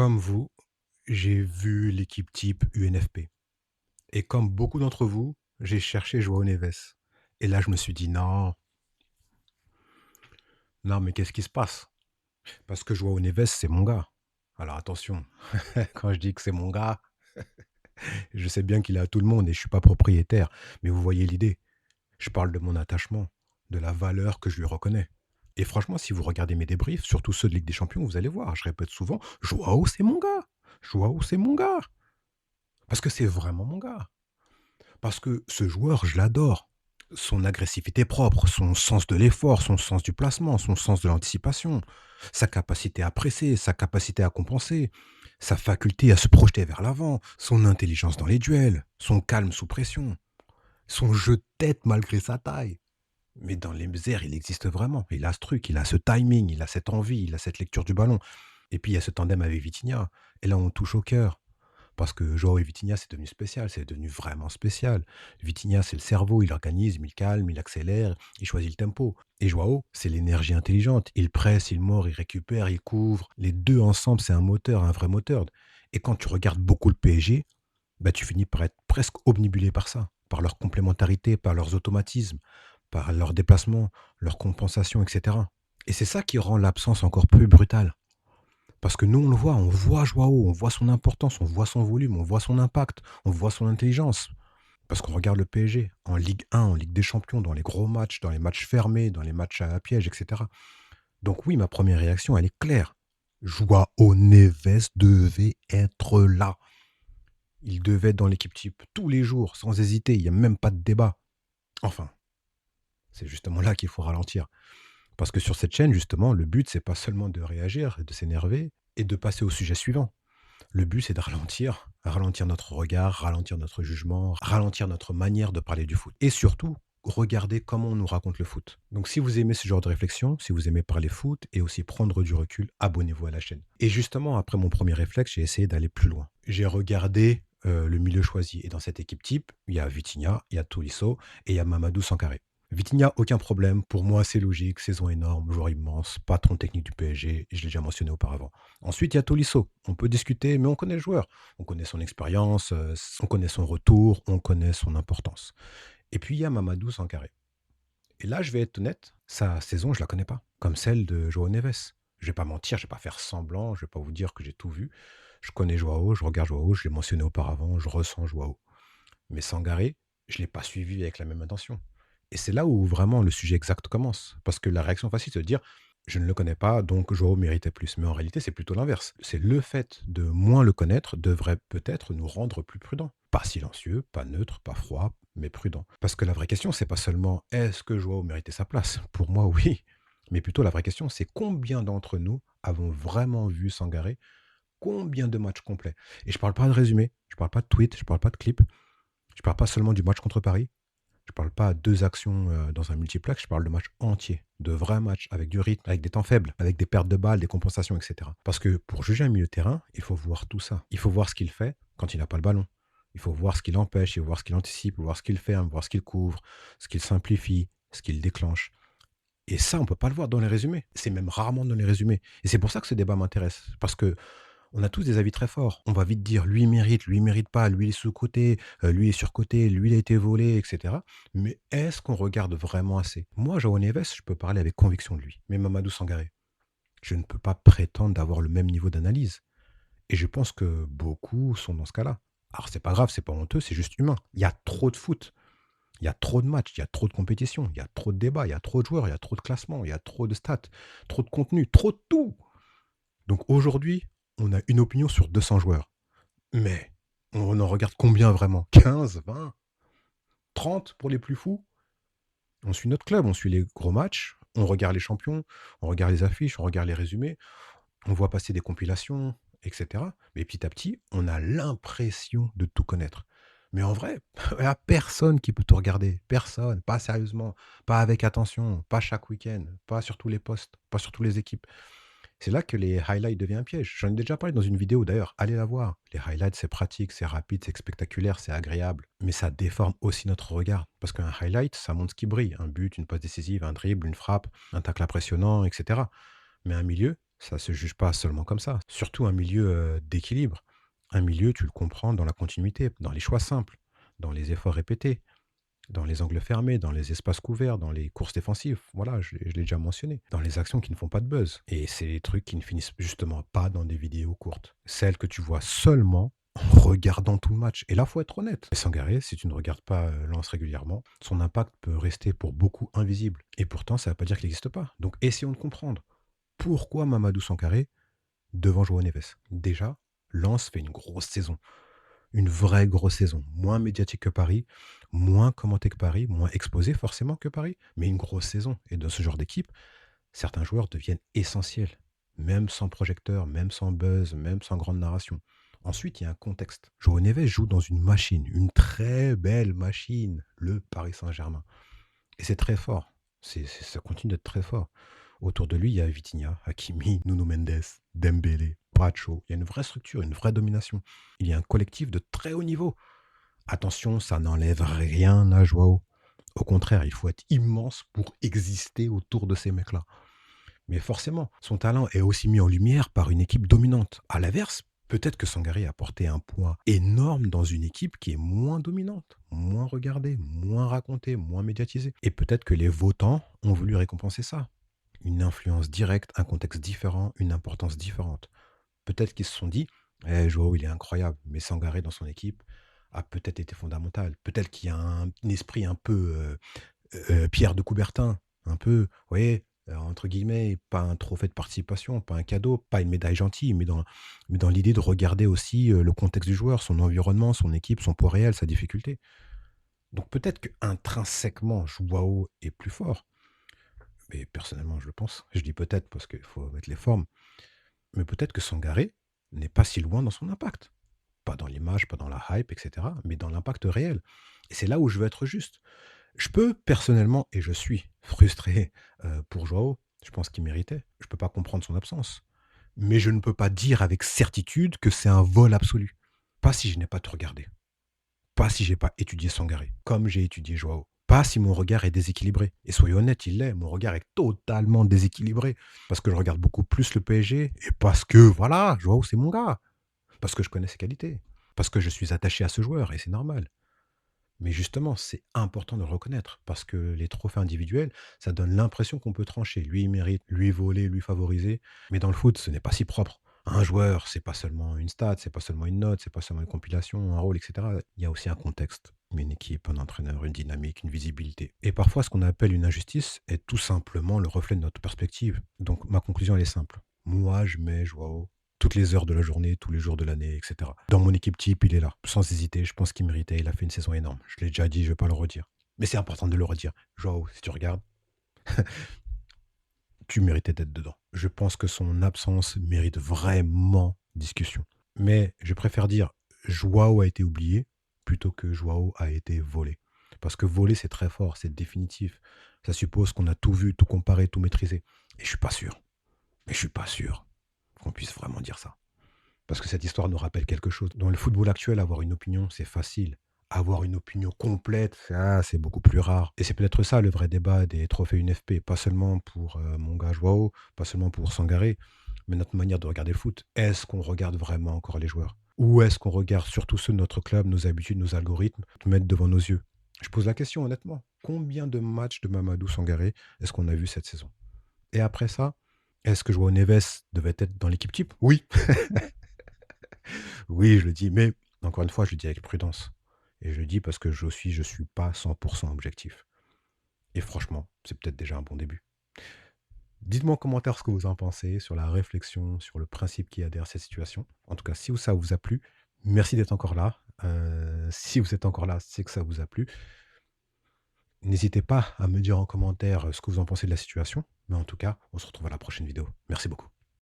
Comme vous, j'ai vu l'équipe type UNFP et comme beaucoup d'entre vous, j'ai cherché Joao Neves et là, je me suis dit: «Non, non, mais qu'est-ce qui se passe?» Parce que Joao Neves, c'est mon gars. Alors attention, quand je dis que c'est mon gars, je sais bien qu'il est à tout le monde et je suis pas propriétaire, mais vous voyez l'idée. Je parle de mon attachement, de la valeur que je lui reconnais et franchement, si vous regardez mes débriefs, surtout ceux de Ligue des Champions, vous allez voir, je répète souvent: «Joao, c'est mon gars! Joao, c'est mon gars!» Parce que c'est vraiment mon gars. Parce que ce joueur, je l'adore. Son agressivité propre, son sens de l'effort, son sens du placement, son sens de l'anticipation, sa capacité à presser, sa capacité à compenser, sa faculté à se projeter vers l'avant, son intelligence dans les duels, son calme sous pression, son jeu de tête malgré sa taille. Mais dans les airs, il existe vraiment. Il a ce truc, il a ce timing, il a cette envie, il a cette lecture du ballon. Et puis il y a ce tandem avec Vitinha. Et là, on touche au cœur. Parce que Joao et Vitinha, c'est devenu spécial, c'est devenu vraiment spécial. Vitinha, c'est le cerveau, il organise, il calme, il accélère, il choisit le tempo. Et Joao, c'est l'énergie intelligente. Il presse, il mord, il récupère, il couvre. Les deux ensemble, c'est un moteur, un vrai moteur. Et quand tu regardes beaucoup le PSG, bah, tu finis par être presque obnubilé par ça, par leur complémentarité, par leurs automatismes, par leurs déplacements, leurs compensations, etc. Et c'est ça qui rend l'absence encore plus brutale. Parce que nous, on voit Joao, on voit son importance, on voit son volume, on voit son impact, on voit son intelligence. Parce qu'on regarde le PSG en Ligue 1, en Ligue des Champions, dans les gros matchs, dans les matchs fermés, dans les matchs à piège, etc. Donc oui, ma première réaction, elle est claire. Joao Neves devait être là. Il devait être dans l'équipe type tous les jours, sans hésiter. Il n'y a même pas de débat. Enfin, c'est justement là qu'il faut ralentir. Parce que sur cette chaîne, justement, le but, c'est pas seulement de réagir, de s'énerver et de passer au sujet suivant. Le but, c'est de ralentir, ralentir notre regard, ralentir notre jugement, ralentir notre manière de parler du foot. Et surtout, regarder comment on nous raconte le foot. Donc si vous aimez ce genre de réflexion, si vous aimez parler foot et aussi prendre du recul, abonnez-vous à la chaîne. Et justement, après mon premier réflexe, j'ai essayé d'aller plus loin. J'ai regardé le milieu choisi. Et dans cette équipe type, il y a Vitinha, il y a Tolisso et il y a Mamadou Sankaré. Vitinha, aucun problème. Pour moi, c'est logique. Saison énorme, joueur immense, patron technique du PSG. Je l'ai déjà mentionné auparavant. Ensuite, il y a Tolisso. On peut discuter, mais on connaît le joueur. On connaît son expérience, on connaît son retour, on connaît son importance. Et puis, il y a Mamadou Sankaré. Et là, je vais être honnête, sa saison, je la connais pas. Comme celle de Joao Neves. Je vais pas mentir, je vais pas faire semblant, je vais pas vous dire que j'ai tout vu. Je connais Joao, je regarde Joao, je l'ai mentionné auparavant, je ressens Joao. Mais Sangaré, je ne l'ai pas suivi avec la même intention. Et c'est là où vraiment le sujet exact commence. Parce que la réaction facile, c'est de dire, je ne le connais pas, donc Joao méritait plus. Mais en réalité, c'est plutôt l'inverse. C'est le fait de moins le connaître devrait peut-être nous rendre plus prudents. Pas silencieux, pas neutre, pas froid, mais prudent. Parce que la vraie question, c'est pas seulement est-ce que Joao méritait sa place? Pour moi, oui. Mais plutôt la vraie question, c'est combien d'entre nous avons vraiment vu Sangaré? Combien de matchs complets? Et je parle pas de résumé, je parle pas de tweet, je parle pas de clip, je parle pas seulement du match contre Paris. Je parle pas 2 actions, dans un multiplex, je parle de matchs entiers, de vrais matchs avec du rythme, avec des temps faibles, avec des pertes de balles, des compensations et cetera. Parce que pour juger un milieu de terrain, il faut voir tout ça. Il faut voir ce qu'il fait quand il n'a pas le ballon. Il faut voir ce qu'il empêche, il faut voir ce qu'il anticipe, voir ce qu'il ferme, voir ce qu'il couvre, ce qu'il simplifie, ce qu'il déclenche. Et ça, on peut pas le voir dans les résumés. C'est même rarement dans les résumés. Et c'est pour ça que ce débat m'intéresse. Parce que on a tous des avis très forts. On va vite dire: lui il mérite pas, lui il est sous-coté, lui il est surcoté, lui il a été volé» et cetera. Mais est-ce qu'on regarde vraiment assez? Moi, Joao Neves, je peux parler avec conviction de lui. Mais Mamadou Sangaré, je ne peux pas prétendre d'avoir le même niveau d'analyse et je pense que beaucoup sont dans ce cas-là. Alors c'est pas grave, c'est pas honteux, c'est juste humain. Il y a trop de foot, il y a trop de matchs, il y a trop de compétitions, il y a trop de débats, il y a trop de joueurs, il y a trop de classements, il y a trop de stats, trop de contenu, trop de tout. Donc aujourd'hui, on a une opinion sur 200 joueurs. Mais on en regarde combien vraiment? 15, 20, 30 pour les plus fous? On suit notre club, on suit les gros matchs, on regarde les champions, on regarde les affiches, on regarde les résumés, on voit passer des compilations, et cetera. Mais petit à petit, on a l'impression de tout connaître. Mais en vrai, il y a personne qui peut tout regarder. Personne, pas sérieusement, pas avec attention, pas chaque week-end, pas sur tous les postes, pas sur toutes les équipes. C'est là que les highlights deviennent un piège. J'en ai déjà parlé dans une vidéo d'ailleurs, allez la voir. Les highlights, c'est pratique, c'est rapide, c'est spectaculaire, c'est agréable. Mais ça déforme aussi notre regard. Parce qu'un highlight, ça montre ce qui brille. Un but, une passe décisive, un dribble, une frappe, un tacle impressionnant, etc. Mais un milieu, Ça se juge pas seulement comme ça. Surtout un milieu, d'équilibre. Un milieu, tu le comprends dans la continuité, dans les choix simples, dans les efforts répétés, dans les angles fermés, dans les espaces couverts, dans les courses défensives. Voilà, je l'ai déjà mentionné. Dans les actions qui ne font pas de buzz. Et c'est les trucs qui ne finissent justement pas dans des vidéos courtes. Celles que tu vois seulement en regardant tout le match. Et là, faut être honnête. Sangaré, si tu ne regardes pas Lens régulièrement, son impact peut rester pour beaucoup invisible. Et pourtant, ça ne veut pas dire qu'il n'existe pas. Donc, essayons de comprendre. Pourquoi Mamadou Sangaré devant João Neves? Déjà, Lens fait une grosse saison. Une vraie grosse saison. Moins médiatique que Paris, moins commenté que Paris, moins exposé forcément que Paris, mais une grosse saison. Et dans ce genre d'équipe, certains joueurs deviennent essentiels, même sans projecteur, même sans buzz, même sans grande narration. Ensuite, il y a un contexte. João Neves joue dans une machine, une très belle machine, le Paris Saint-Germain. Et c'est très fort. Ça continue d'être très fort. Autour de lui, il y a Vitinha, Hakimi, Nuno Mendes, Dembélé, Pacho. Il y a une vraie structure, une vraie domination. Il y a un collectif de très haut niveau. Attention, ça n'enlève rien à Joao. Au contraire, il faut être immense pour exister autour de ces mecs-là. Mais forcément, son talent est aussi mis en lumière par une équipe dominante. À l'inverse, peut-être que Sangaré a apporté un poids énorme dans une équipe qui est moins dominante, moins regardée, moins racontée, moins médiatisée. Et peut-être que les votants ont voulu récompenser ça. Une influence directe, un contexte différent, une importance différente. Peut-être qu'ils se sont dit, Joao, il est incroyable, mais Sangaré dans son équipe a peut-être été fondamental. Peut-être qu'il y a un esprit un peu Pierre de Coubertin, un peu, vous voyez, entre guillemets, pas un trophée de participation, pas un cadeau, pas une médaille gentille, mais dans l'idée de regarder aussi le contexte du joueur, son environnement, son équipe, son poids réel, sa difficulté. Donc peut-être qu'intrinsèquement, Joao est plus fort. Mais personnellement, je le pense. Je dis peut-être parce qu'il faut mettre les formes. Mais peut-être que Sangaré n'est pas si loin dans son impact. Pas dans l'image, pas dans la hype, etc., mais dans l'impact réel. Et c'est là où je veux être juste. Je peux personnellement, et je suis frustré pour Joao, je pense qu'il méritait. Je ne peux pas comprendre son absence. Mais je ne peux pas dire avec certitude que c'est un vol absolu. Pas si je n'ai pas tout regardé. Pas si j'ai pas étudié Sangaré, comme j'ai étudié Joao. Pas si mon regard est déséquilibré. Et soyez honnête, il l'est. Mon regard est totalement déséquilibré. Parce que je regarde beaucoup plus le PSG. Et parce que, voilà, Joao, c'est mon gars. Parce que je connais ses qualités. Parce que je suis attaché à ce joueur. Et c'est normal. Mais justement, c'est important de le reconnaître. Parce que les trophées individuels, ça donne l'impression qu'on peut trancher. Lui, il mérite, lui, voler, lui, favoriser. Mais dans le foot, ce n'est pas si propre. Un joueur, c'est pas seulement une stat, c'est pas seulement une note, c'est pas seulement une compilation, un rôle, etc. Il y a aussi un contexte, une équipe, un entraîneur, une dynamique, une visibilité. Et parfois, ce qu'on appelle une injustice est tout simplement le reflet de notre perspective. Donc, ma conclusion, elle est simple. Moi, je mets Joao toutes les heures de la journée, tous les jours de l'année, etc. Dans mon équipe type, il est là, sans hésiter. Je pense qu'il méritait. Il a fait une saison énorme. Je l'ai déjà dit, je ne vais pas le redire. Mais c'est important de le redire. Joao, si tu regardes, tu méritais d'être dedans. Je pense que son absence mérite vraiment discussion. Mais je préfère dire Joao a été oublié plutôt que Joao a été volé. Parce que voler, c'est très fort, c'est définitif. Ça suppose qu'on a tout vu, tout comparé, tout maîtrisé. Et je suis pas sûr. Mais je suis pas sûr qu'on puisse vraiment dire ça. Parce que cette histoire nous rappelle quelque chose. Dans le football actuel, avoir une opinion, c'est facile. Avoir une opinion complète, ça, c'est beaucoup plus rare. Et c'est peut-être ça le vrai débat des trophées UNFP. Pas seulement pour mon gars Joao, pas seulement pour Sangaré, mais notre manière de regarder le foot. Est-ce qu'on regarde vraiment encore les joueurs? Ou est-ce qu'on regarde surtout ceux de notre club, nos habitudes, nos algorithmes, mettre devant nos yeux? Je pose la question honnêtement. Combien de matchs de Mamadou Sangaré est-ce qu'on a vu cette saison? Et après ça, est-ce que Joao Neves devait être dans l'équipe type? Oui. Oui, je le dis, mais encore une fois, je le dis avec prudence. Et je le dis parce que je suis pas 100% objectif. Et franchement, c'est peut-être déjà un bon début. Dites-moi en commentaire ce que vous en pensez sur la réflexion, sur le principe qui y a derrière cette situation. En tout cas, si ça vous a plu, merci d'être encore là. Si vous êtes encore là, c'est que ça vous a plu. N'hésitez pas à me dire en commentaire ce que vous en pensez de la situation. Mais en tout cas, on se retrouve à la prochaine vidéo. Merci beaucoup.